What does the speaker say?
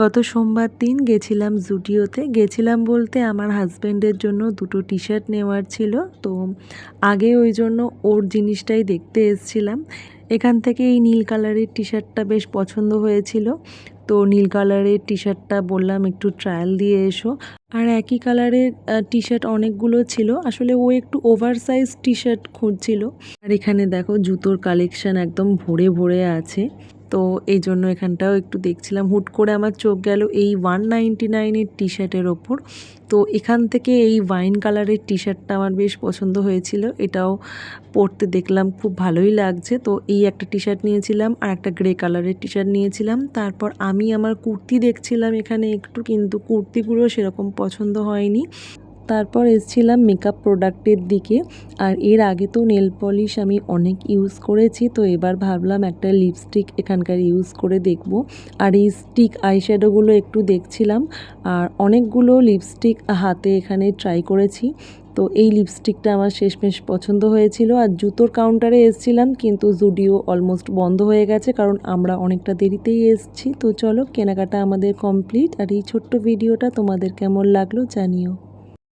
গত সোমবার দিন গেছিলাম জুডিওতে। গেছিলাম বলতে আমার হাজব্যান্ডের জন্য দুটো টি শার্ট নেওয়ার ছিল, তো আগে ওই জন্য ওর জিনিসটাই দেখতে এসেছিলাম। এখান থেকে এই নীল কালারের টি শার্টটা বেশ পছন্দ হয়েছিল, তো নীল কালারের টি শার্টটা বললাম একটু ট্রায়াল দিয়ে এসো। আর একই কালারের টি শার্ট অনেকগুলো ছিল, আসলে ও একটু ওভার সাইজ টি শার্ট খুঁজছিল। আর এখানে দেখো জুতোর কালেকশন একদম ভরে ভরে আছে, তো এই জন্য এখানটাও একটু দেখছিলাম। হুট করে আমার চোখ গেল এই 199-এর টি শার্টের ওপর। তো এখান থেকে এই ওয়াইন কালারের টি শার্টটা আমার বেশ পছন্দ হয়েছিল, এটাও পরতে দেখলাম খুব ভালোই লাগছে। তো এই একটা টি শার্ট নিয়েছিলাম আর একটা গ্রে কালারের টি শার্ট নিয়েছিলাম। তারপর আমি আমার কুর্তি দেখছিলাম এখানে একটু, কিন্তু কুর্তিগুলো সেরকম পছন্দ হয়নি। তারপর এসেছিলাম মেকআপ প্রোডাক্টের দিকে। আর এর আগে তো নেল পলিশ আমি অনেক ইউজ করেছি, তো এবার ভাবলাম একটা লিপস্টিক এখানকার ইউজ করে দেখব। আর এই স্টিক আইশ্যাডোগুলো একটু দেখছিলাম, আর অনেকগুলো লিপস্টিক হাতে এখানে ট্রাই করেছি। তো এই লিপস্টিকটা আমার শেষমেশ পছন্দ হয়েছিল। আর জুতোর কাউন্টারে এসেছিলাম, কিন্তু জুডিও অলমোস্ট বন্ধ হয়ে গেছে, কারণ আমরা অনেকটা দেরিতেই এসেছি। তো চলো, কেনাকাটা আমাদের কমপ্লিট। আর এই ছোট্ট ভিডিওটা তোমাদের কেমন লাগলো জানিও।